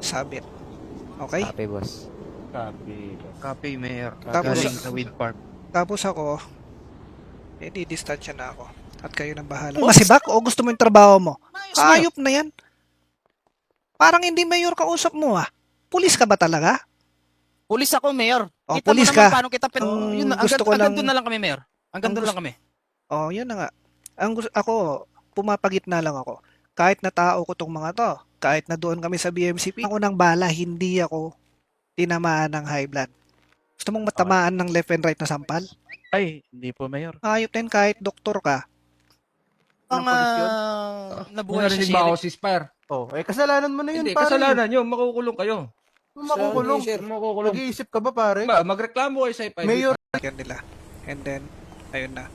sabit. Okay? Copy, boss. Copy, Mayor. Tapos- Galing sa Wind Park. Tapos ako, di-distansya na ako. At kayo nang bahala. Masibak o gusto mo yung trabaho mo? Hayop na yan. Parang hindi mayor kausap mo ah. Pulis ka ba talaga? Pulis ako, Mayor. Oh, Kita pulis mo naman ka. paano kita Ang hanggang gusto ko lang- doon na lang kami, Mayor. Hanggang ang doon gusto- lang kami. Oh, yun na nga. Ako, pumapagitna lang ako. Kahit na tao ko tong mga to, kahit na doon kami sa BMCP, ako ng bala, hindi ako tinamaan ng high blood. Gusto mong matamaan ng left and right na sampal? Ay, hindi po, Mayor. Hayop din kahit doktor ka. Ang nabuhay sa Narinig ba ako sheriff. si Spire? Oh, kasalanan mo na yun, Hindi, pare. kasalanan nyo. Makukulong kayo. Makukulong. Makukulong. Nag-iisip ka ba, pare? Magreklamo kayo sa FIB. Mayor, Yan nila. And then, ayun na.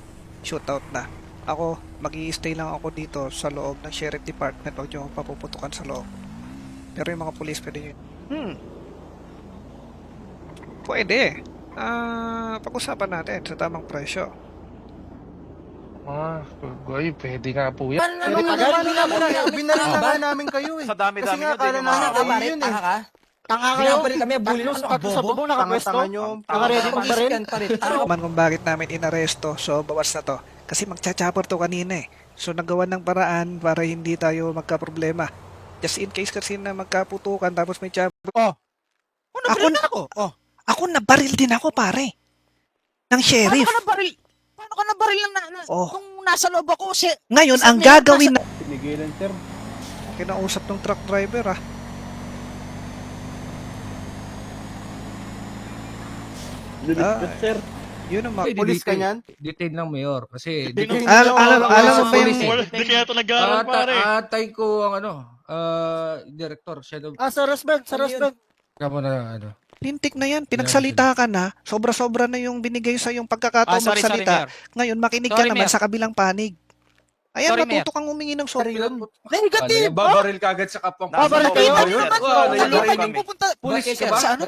Shootout na. Ako, mag-i-stay lang ako dito sa loob ng sheriff department. Huwag nyo akong papuputukan sa loob. Pero yung mga police pwede yun. Pwede. Pag-usapan natin sa tamang presyo. Goy, pwede nga po yan. binaril na nga namin kayo eh. Sa dami-dami Kasi nga, nyo, di akala nyo namin makakabalik. kayo yun eh. Tanga kayo. Kami, bully nung sa bubong nakapwesto. Tanga nyo. Naka-ready pa rin. Man kung bakit namin inaresto, so bawas na to. Kasi magcha-chopper to kanina eh. So nagawa ng paraan para hindi tayo magka-problema. Just in case kasi na magkaputukan tapos may chopper. Ako na ako. Ako nabaril din ako pare. Ng sheriff. Paano ka nabaril nung nasa loob ako? Ngayon, Sa ang may- gagawin na... Pinigilan, sir. Kinausap ng truck driver ah. Sir, Yun ang mga... pulis ka niyan? Detain lang, Mayor. Kasi Alam mo ba yung... Hindi kaya ito nag-aaral, pare. atay ko ang director. Siya daw. Sa Rosberg, Kamo na Lintik na yan. Pinagsalita ka na. Sobra-sobra na yung binigay sa yung pagkakataon sorry, magsalita. Mayor. Ngayon, makinig ka Sorry, naman Mayor. sa kabilang panig. Ayan, Sorry, matuto kang humingi ng sorry. Negative! Babaril ka agad sa kapwang. Babaril kayo? Pulis ka ba? Sa ano?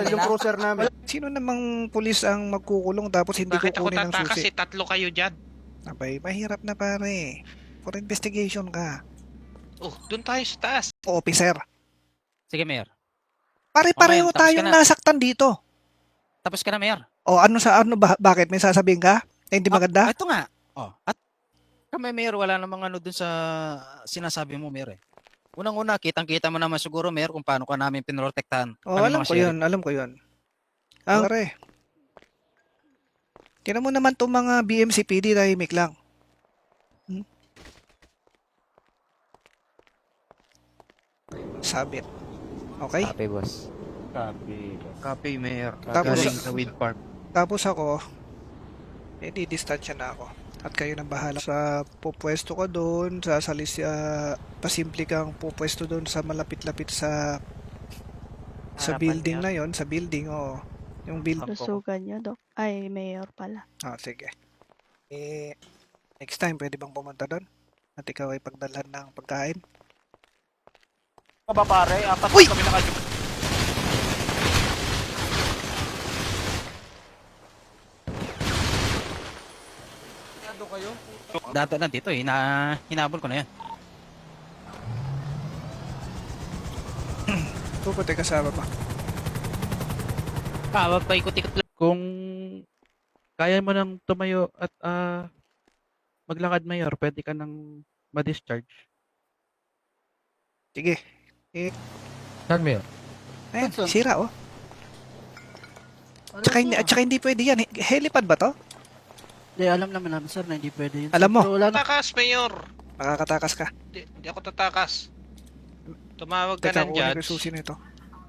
Yung cruiser namin. Sino namang pulis ang magkukulong tapos hindi Bakit ako kukunin ng tatakas susi? tatlo kayo dyan? Abay, mahirap na pare. For investigation ka. Oh, dun tayo sa taas. Officer. Sige, Mayor. Pare-pareho Okay, tapos tayong ka na. nasaktan dito. Tapos ka na, Mayor. O bakit? May sasabihin ka? Eh, hindi maganda? Ito nga. At kami, Mayor, wala namang ano dun sa sinasabi mo, Mayor eh. Unang-una, kitang-kita mo naman siguro, Mayor, kung paano ka namin pinrotektahan. Oh, Kami alam mga ko sheriff. yun, alam ko yun. Pare, tinan mo naman itong mga BMCPD, tahimik lang. Sabit. Okay? Copy, boss. Copy, Mayor. Tapos- Galing sa Wind Park. Tapos ako, di-distansya na ako. At kayo nang bahala sa pupwesto ka doon, pasimple kang pupwesto doon sa malapit-lapit sa Harapan building niya. na yon, sa building, oo. Yung building. Lusugan niya, Dok. Ay, Mayor pala. Sige. Next time, pwede bang pumunta doon? At ikaw ay pagdalhan ng pagkain? Ka ba, pare? Apat Uy! kami naka- Dato na dito eh. Hinabol ko na yan. Pupunta kasama pa. Wag pa ikot-ikot lang. Kung kaya mo nang tumayo at maglakad, Mayor, pwede ka nang ma-discharge. Sige. Saan, Mayor? Ayan, sira oh. Tsaka hindi pwede yan. Helipad ba to? Hindi, alam naman namin, sir, na hindi pwede yun. Alam mo. Pero wala na. Takas, Mayor. Nakakatakas ka. Di ako tatakas. Tumawag ka Teka, ng kunin ko yung judge. susi nito.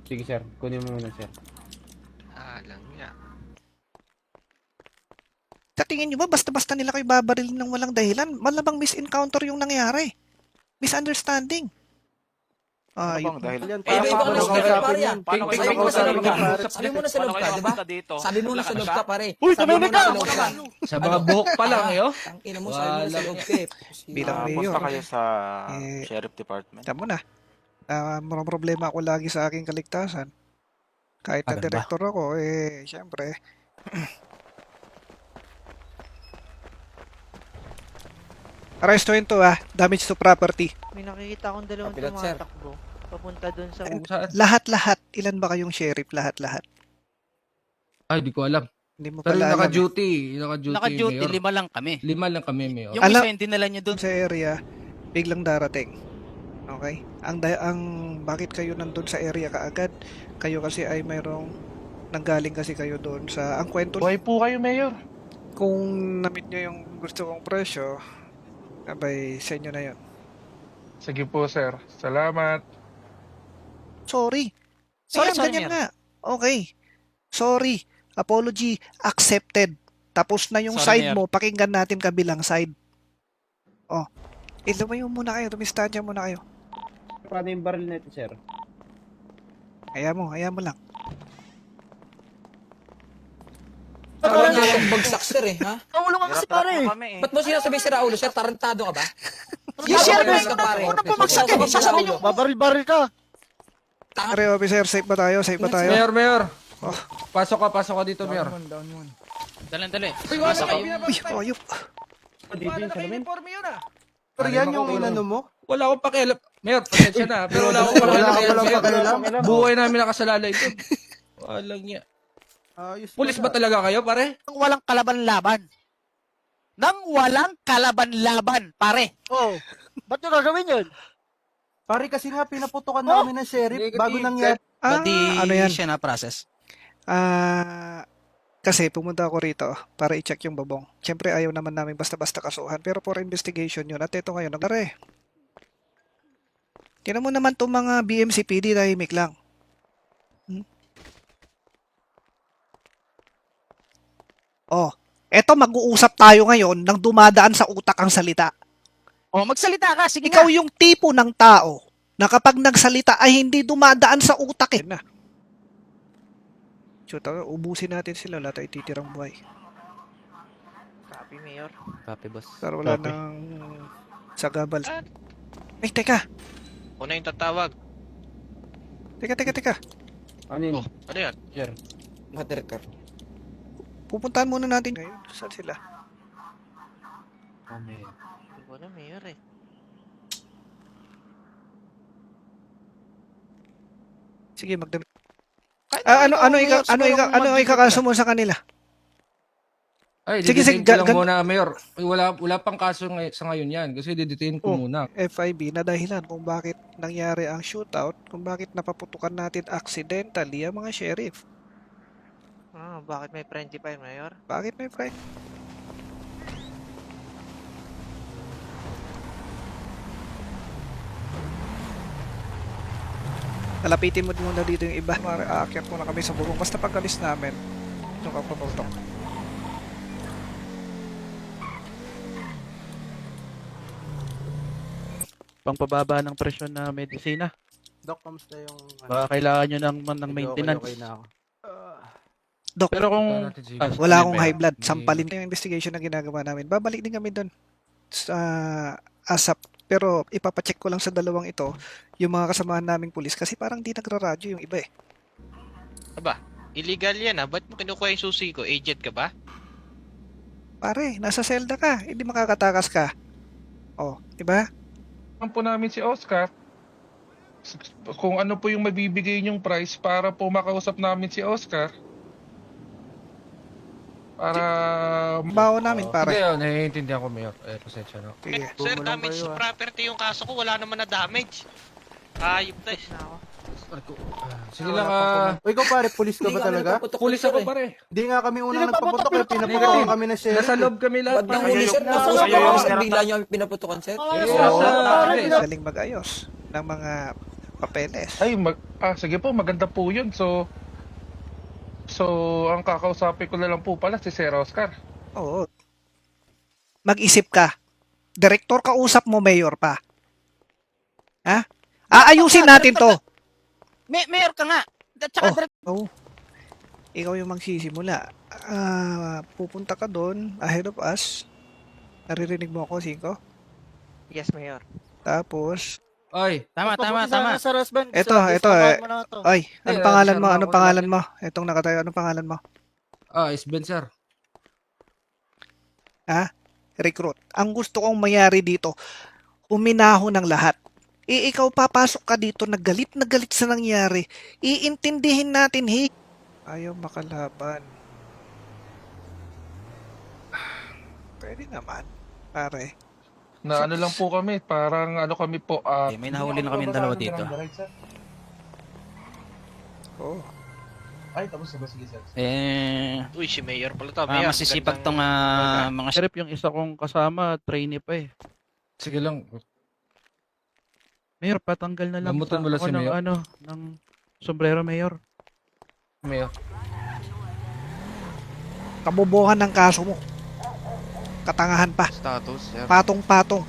Sige, sir. Kunin mo muna, sir. Alang niya. Sa tingin nyo ba, basta-basta nila kayo babaril ng walang dahilan? Malamang misencounter yung nangyari. Misunderstanding. Ano bang dahil? Yan, iba paano na kausapin pare, yan? Paano kayo Sabi mo sa loob ka. nakausap? Sabi mo na sa loob ka, Paano kayo di ba? napunta dito? Sabi mo na sa loob ka, pare. Uy, Sabi mo tumimik na ka! sa loob ka. Sa mga buhok pa lang, eh, oh. Ang ina mo, sabi mo na sa loob ka eh. Bilang mayor. Punta kayo sa Eh, Sheriff Department. Tama na. Marang problema ako lagi sa aking kaligtasan. Kahit na Agad ba? director ako, syempre. Arestuhin to damage to property. May nakikita akong dalawang Kapilat, sir. tumatakbo. Papunta dun sa Kung saan? Lahat-lahat. Ilan ba kayong sheriff? Lahat-lahat. Ay, di ko alam. Hindi mo Pero pala alam. naka-duty. Naka-duty, Naka-duty, Mayor. 5 lang kami. 5 lang kami, Mayor. Yung Alam- isa yung dinala niyo doon. Sa area, biglang darating. Okay? Ang bakit kayo nandun sa area kaagad? Kayo kasi ay mayroong nanggaling kasi kayo doon sa ang kwento. Buhay po kayo, Mayor. Kung na-meet nyo yung gusto kong presyo, abay sa inyo na yun. Sige po, sir. Salamat. Sorry. Sorry, Ayan, sorry, ganyan Mayor. nga. Okay. Sorry. Apology accepted. Tapos na yung Sorry, side Mayor. mo, pakinggan natin kabilang side. Oh. Lumayo muna kayo, tumistansya muna kayo. Paano yung baril nito, sir? Hayaan mo lang. Parang nga bagsak sir ha? Ulo ka kasi pare. Ba't mo sinasabi si Raulo sir? Tarantado ka ba? Yes, sir. Ka pare. Bumagsak ka. Sasabihin nyo. Babaril-baril ka. Pare, officer, safe ba tayo? Safe ba tayo? Mayor. Oh. Pasok ka dito, Mayor. Dali. Uy, wala Basta ka, kayo. Uy, ayop. Pero yan yung inano mo? Wala akong pakialam. Mayor, pasensya na. Pero wala akong Wala ka pakialam. palang pakialam. Buhay namin nakasalalay doon. Walang niya. Ayos Pulis pala. ba talaga kayo, pare? Nang walang kalaban-laban. Pare. Oh. Ba't nyo gagawin yun? Pare kasi nga pinaputokan namin ng sheriff bago nangyari. Ano yan? Siya na process. Kasi pumunta ako rito para i-check yung babong. Siyempre ayaw naman namin basta-basta kasuhan. Pero for investigation yun. At ito ngayon, nagare. Tinan mo naman itong mga BMCPD tahimik lang. Oh, eto mag-uusap tayo ngayon nang dumadaan sa utak ang salita. Magsalita ka. Sige Ikaw yung tipo ng tao na kapag nagsalita ay hindi dumadaan sa utak na. So, ubusin natin sila. Wala tayong titirang buhay. Copy, Mayor. Copy boss. Pero wala Copy. nang sagabal. Ay, teka. Una yung tatawag. Teka. Ano yun? Oh, ano yan? Materkar. Pupuntahan muna natin ngayon. Saan sila? Hindi ko alam, Mayor eh. Sige, magdami. Ano ikakaso mo sa kanila? Ay, Sige, didetain sige, ko lang gan- muna, Mayor. Wala pang kaso sa ngayon yan. Kasi didetain ko Oh. muna. FIB na dahilan kung bakit nangyari ang shootout, kung bakit napaputukan natin accidentally ang mga sheriff. Bakit may friendly pa yun, Mayor? Bakit may friend? Nalapitin mo muna dito yung iba. Aakyat muna kami sa bubong. Basta pag-alis namin, yung kapaputok. Pangpababa ng presyon na medisina. Doc, kamusta yung... Baka kailangan nyo ng maintenance. Okay na ako. Dok, Pero kung wala akong high blood. Sampalin yung investigation na ginagawa namin. Babalik din kami doon sa ASAP. Pero ipapacheck ko lang sa dalawang ito yung mga kasamahan naming pulis kasi parang di nagraradyo yung iba eh. Aba, illegal yan Ba't mo kinukuha yung susi ko? Agent ka ba? Pare, nasa selda ka. Hindi makakatakas ka. Oh, di ba? Alam po namin si Oscar. Kung ano po yung mabibigay niyong price para po makausap namin si Oscar. Para... Bawo namin, Sige, pare. naiintindihan ko, Mayor. Pasensya na. Sige. Sir, Gumo lang damage kayo, sa property yung kaso ko. Wala naman na damage. Ayop tayo. Na ako. Sige lang, O ikaw pare, pulis ka ba talaga? pulis ako, pare. Di nga kami unang nagpaputok eh. Pinaputokan kami ng sheriff. Nasa loob kami lahat. Ba't nang pare. huli sir? Nakausap Ayaw ko yung- sir. Bigla nyo kami pinaputukan sir. Galing mag-ayos ng mga papeles. Ay, sige po, maganda po yun. So, ang kakausapin ko na lang po pala si Sir Oscar. Oo. Mag-isip ka. Direktor ka usap mo, mayor pa. Ha? Aayusin natin to. Mayor ka nga. At saka Oh. Ikaw yung magsisimula. Pupunta ka doon ahead of us. Naririnig mo ako, Cinco? Yes, Mayor. Tapos, Ay, Tama. Ito. Ay, anong pangalan mo? Anong pangalan mo? Itong nakatayo, anong pangalan mo? is Ben, sir. recruit. Ang gusto kong mayari dito, huminaho ng lahat. Ikaw papasok ka dito, na galit sa nangyari. Iintindihin natin, hey. Ayaw makalaban. Pwede naman, pare. Na ano lang po kami, parang ano kami po, May nahuli na kami dalawa dito. Oh. Ay, tapos na ba? Sige, sir. Uy, si Mayor pala to. Mayor, Masisipag tong mga Sheriff, yung isa kong kasama, trainee pa eh. Sige lang. Mayor, patanggal na lang Gamutan mo lang ako si Mayor. ng sombrero, Mayor. Mayor. Kabubuhan ng kaso mo. Katangahan pa. Status, sir. Patong-patong.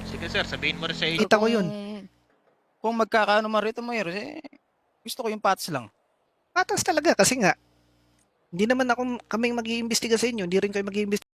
Sige sir, sabihin mo rin sa agent. Kita ko yun. Kung magkakaano man rito, Mayor, gusto ko yung patas lang. Patas talaga kasi nga, hindi naman kaming mag-iimbestiga sa inyo, hindi rin kayo mag-iimbestiga.